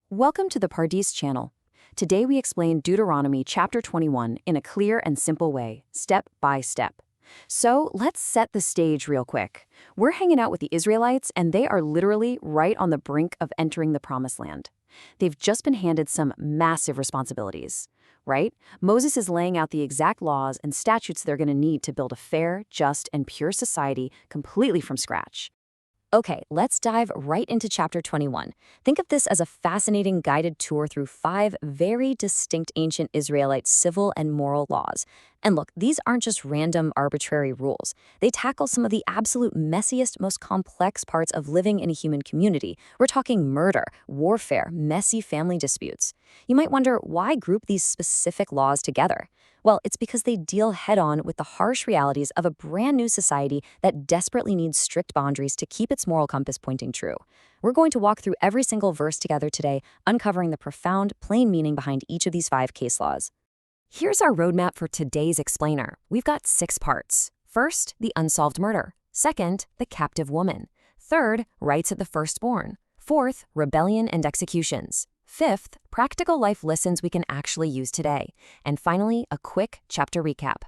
Welcome to the Pardis channel. Today we explain Deuteronomy chapter 21 in a clear and simple way, step by step. So let's set the stage real quick. We're hanging out with the Israelites, and they are literally right on the brink of entering the Promised Land. They've just been handed some massive responsibilities, right? Moses is laying out the exact laws and statutes they're going to need to build a fair, just, and pure society completely from scratch. Okay, let's dive right into chapter 21. Think of this as a fascinating guided tour through 5 very distinct ancient Israelite civil and moral laws. And look, these aren't just random, arbitrary rules. They tackle some of the absolute messiest, most complex parts of living in a human community. We're talking murder, warfare, messy family disputes. You might wonder, why group these specific laws together? Well, it's because they deal head-on with the harsh realities of a brand new society that desperately needs strict boundaries to keep its moral compass pointing true. We're going to walk through every single verse together today, uncovering the profound, plain meaning behind each of these 5 case laws. Here's our roadmap for today's explainer. We've got 6 parts. First, the unsolved murder. Second, the captive woman. Third, rights of the firstborn. Fourth, rebellion and executions. Fifth, practical life lessons we can actually use today. And finally, a quick chapter recap.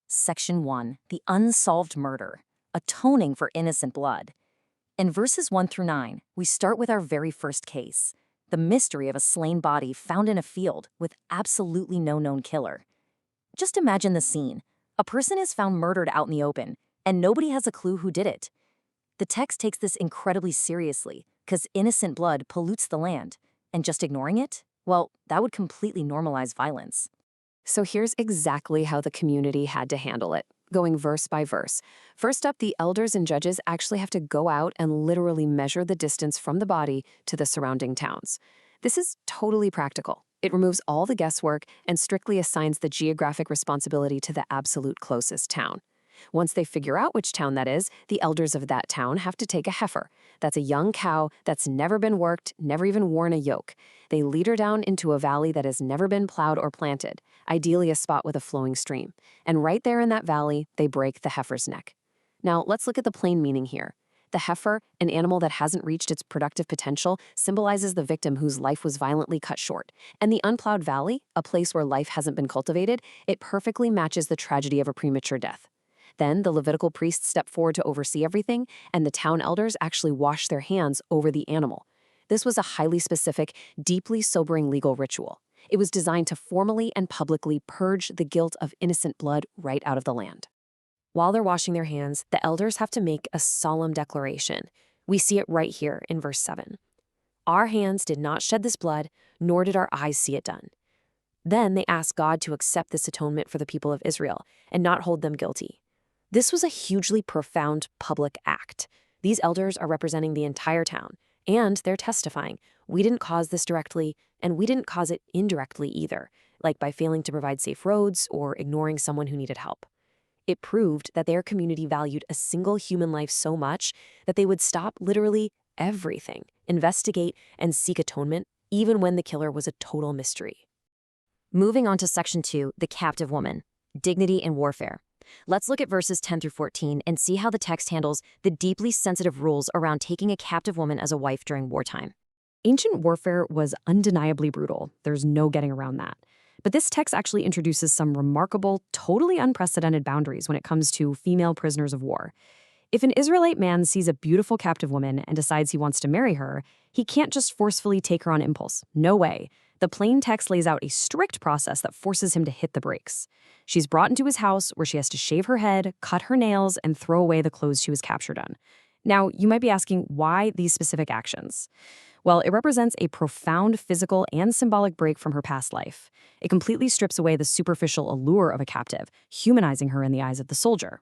Section 1. The unsolved murder. Atoning for innocent blood. In verses 1 through 9, we start with our very first case. The mystery of a slain body found in a field with absolutely no known killer. Just imagine the scene. A person is found murdered out in the open, and nobody has a clue who did it. The text takes this incredibly seriously, because innocent blood pollutes the land. And just ignoring it? Well, that would completely normalize violence. So here's exactly how the community had to handle it, going verse by verse. First up, the elders and judges actually have to go out and literally measure the distance from the body to the surrounding towns. This is totally practical. It removes all the guesswork and strictly assigns the geographic responsibility to the absolute closest town. Once they figure out which town that is, the elders of that town have to take a heifer. That's a young cow that's never been worked, never even worn a yoke. They lead her down into a valley that has never been plowed or planted, ideally a spot with a flowing stream. And right there in that valley, they break the heifer's neck. Now, let's look at the plain meaning here. The heifer, an animal that hasn't reached its productive potential, symbolizes the victim whose life was violently cut short. And the unplowed valley, a place where life hasn't been cultivated, it perfectly matches the tragedy of a premature death. Then the Levitical priests step forward to oversee everything, and the town elders actually wash their hands over the animal. This was a highly specific, deeply sobering legal ritual. It was designed to formally and publicly purge the guilt of innocent blood right out of the land. While they're washing their hands, the elders have to make a solemn declaration. We see it right here in verse 7. Our hands did not shed this blood, nor did our eyes see it done. Then they ask God to accept this atonement for the people of Israel and not hold them guilty. This was a hugely profound public act. These elders are representing the entire town, and they're testifying, we didn't cause this directly, and we didn't cause it indirectly either, like by failing to provide safe roads or ignoring someone who needed help. It proved that their community valued a single human life so much that they would stop literally everything, investigate, and seek atonement, even when the killer was a total mystery. Moving on to section 2, the captive woman. Dignity in warfare. Let's look at verses 10 through 14 and see how the text handles the deeply sensitive rules around taking a captive woman as a wife during wartime. Ancient warfare was undeniably brutal. There's no getting around that. But this text actually introduces some remarkable, totally unprecedented boundaries when it comes to female prisoners of war. If an Israelite man sees a beautiful captive woman and decides he wants to marry her, he can't just forcefully take her on impulse. No way. The plain text lays out a strict process that forces him to hit the brakes. She's brought into his house where she has to shave her head, cut her nails, and throw away the clothes she was captured in. Now, you might be asking, why these specific actions? Well, it represents a profound physical and symbolic break from her past life. It completely strips away the superficial allure of a captive, humanizing her in the eyes of the soldier.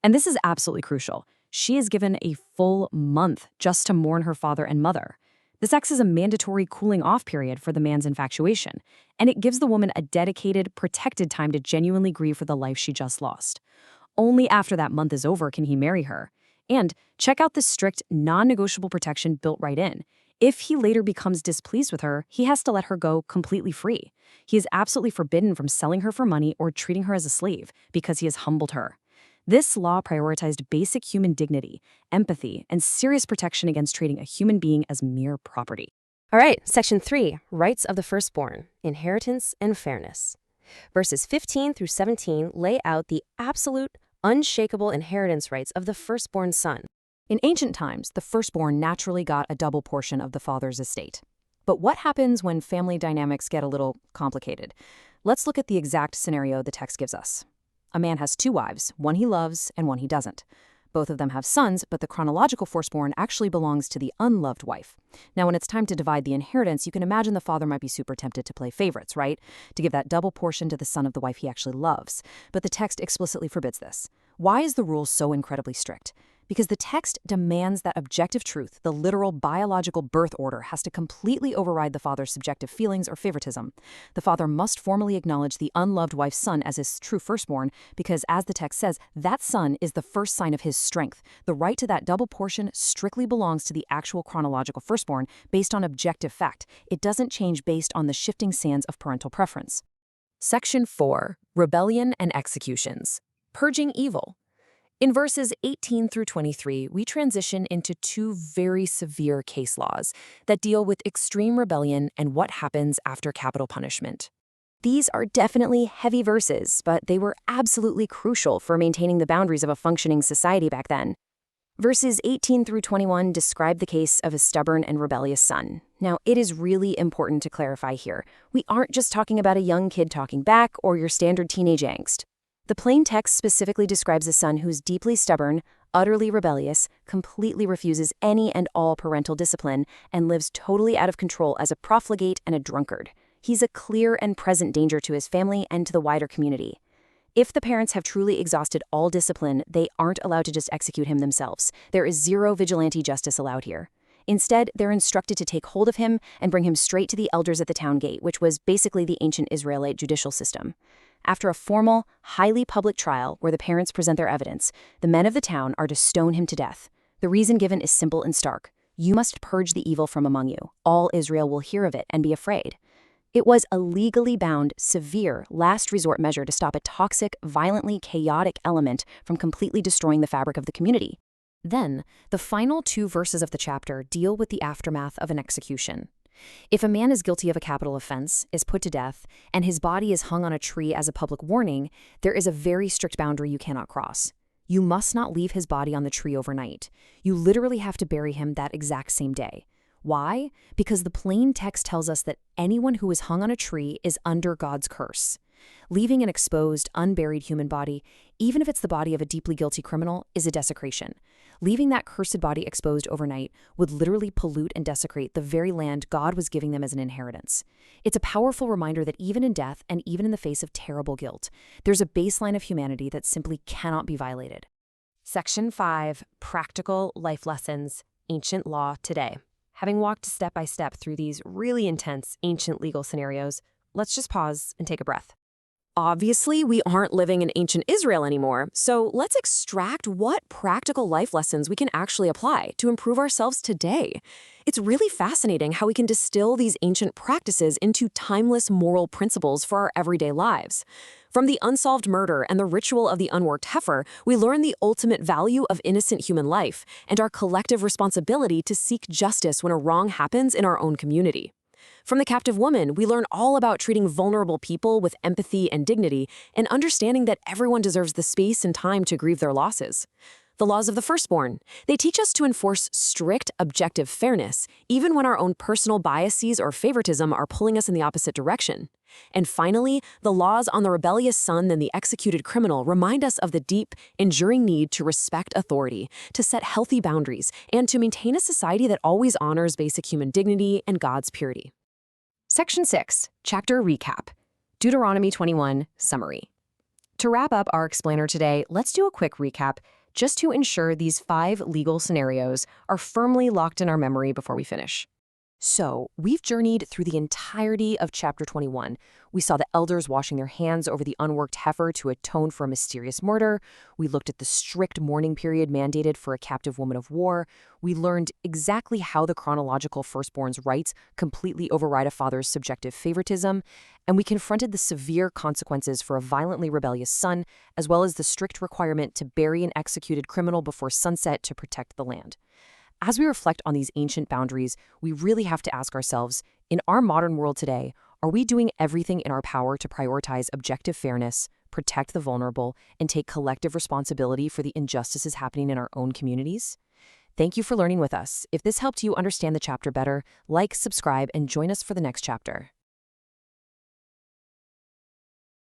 And this is absolutely crucial. She is given a full month just to mourn her father and mother. This acts as a mandatory cooling-off period for the man's infatuation, and it gives the woman a dedicated, protected time to genuinely grieve for the life she just lost. Only after that month is over can he marry her. And check out the strict, non-negotiable protection built right in. If he later becomes displeased with her, he has to let her go completely free. He is absolutely forbidden from selling her for money or treating her as a slave because he has humbled her. This law prioritized basic human dignity, empathy, and serious protection against treating a human being as mere property. All right, Section 3, Rights of the Firstborn, Inheritance and Fairness. Verses 15 through 17 lay out the absolute, unshakable inheritance rights of the firstborn son. In ancient times, the firstborn naturally got a double portion of the father's estate. But what happens when family dynamics get a little complicated? Let's look at the exact scenario the text gives us. A man has two wives, one he loves and one he doesn't. Both of them have sons, but the chronological firstborn actually belongs to the unloved wife. Now, when it's time to divide the inheritance, you can imagine the father might be super tempted to play favorites, right? To give that double portion to the son of the wife he actually loves. But the text explicitly forbids this. Why is the rule so incredibly strict? Because the text demands that objective truth, the literal biological birth order, has to completely override the father's subjective feelings or favoritism. The father must formally acknowledge the unloved wife's son as his true firstborn, because as the text says, that son is the first sign of his strength. The right to that double portion strictly belongs to the actual chronological firstborn based on objective fact. It doesn't change based on the shifting sands of parental preference. Section 4, Rebellion and Executions. Purging Evil. In verses 18 through 23, we transition into two very severe case laws that deal with extreme rebellion and what happens after capital punishment. These are definitely heavy verses, but they were absolutely crucial for maintaining the boundaries of a functioning society back then. Verses 18 through 21 describe the case of a stubborn and rebellious son. Now, it is really important to clarify here. We aren't just talking about a young kid talking back or your standard teenage angst. The plain text specifically describes a son who's deeply stubborn, utterly rebellious, completely refuses any and all parental discipline, and lives totally out of control as a profligate and a drunkard. He's a clear and present danger to his family and to the wider community. If the parents have truly exhausted all discipline, they aren't allowed to just execute him themselves. There is zero vigilante justice allowed here. Instead, they're instructed to take hold of him and bring him straight to the elders at the town gate, which was basically the ancient Israelite judicial system. After a formal, highly public trial where the parents present their evidence, the men of the town are to stone him to death. The reason given is simple and stark. You must purge the evil from among you. All Israel will hear of it and be afraid. It was a legally bound, severe, last resort measure to stop a toxic, violently chaotic element from completely destroying the fabric of the community. Then, the final two verses of the chapter deal with the aftermath of an execution. If a man is guilty of a capital offense, is put to death, and his body is hung on a tree as a public warning, there is a very strict boundary you cannot cross. You must not leave his body on the tree overnight. You literally have to bury him that exact same day. Why? Because the plain text tells us that anyone who is hung on a tree is under God's curse. Leaving an exposed, unburied human body, even if it's the body of a deeply guilty criminal, is a desecration. Leaving that cursed body exposed overnight would literally pollute and desecrate the very land God was giving them as an inheritance. It's a powerful reminder that even in death and even in the face of terrible guilt, there's a baseline of humanity that simply cannot be violated. Section 5, Practical Life Lessons, Ancient Law Today. Having walked step by step through these really intense ancient legal scenarios, let's just pause and take a breath. Obviously, we aren't living in ancient Israel anymore, so let's extract what practical life lessons we can actually apply to improve ourselves today. It's really fascinating how we can distill these ancient practices into timeless moral principles for our everyday lives. From the unsolved murder and the ritual of the unworked heifer, we learn the ultimate value of innocent human life and our collective responsibility to seek justice when a wrong happens in our own community. From the captive woman, we learn all about treating vulnerable people with empathy and dignity and understanding that everyone deserves the space and time to grieve their losses. The laws of the firstborn. They teach us to enforce strict, objective fairness, even when our own personal biases or favoritism are pulling us in the opposite direction. And finally, the laws on the rebellious son and the executed criminal remind us of the deep, enduring need to respect authority, to set healthy boundaries, and to maintain a society that always honors basic human dignity and God's purity. Section 6, Chapter Recap. Deuteronomy 21, Summary. To wrap up our explainer today, let's do a quick recap just to ensure these 5 legal scenarios are firmly locked in our memory before we finish. So, we've journeyed through the entirety of Chapter 21. We saw the elders washing their hands over the unworked heifer to atone for a mysterious murder. We looked at the strict mourning period mandated for a captive woman of war. We learned exactly how the chronological firstborn's rights completely override a father's subjective favoritism. And we confronted the severe consequences for a violently rebellious son, as well as the strict requirement to bury an executed criminal before sunset to protect the land. As we reflect on these ancient boundaries, we really have to ask ourselves, in our modern world today, are we doing everything in our power to prioritize objective fairness, protect the vulnerable, and take collective responsibility for the injustices happening in our own communities? Thank you for learning with us. If this helped you understand the chapter better, like, subscribe, and join us for the next chapter.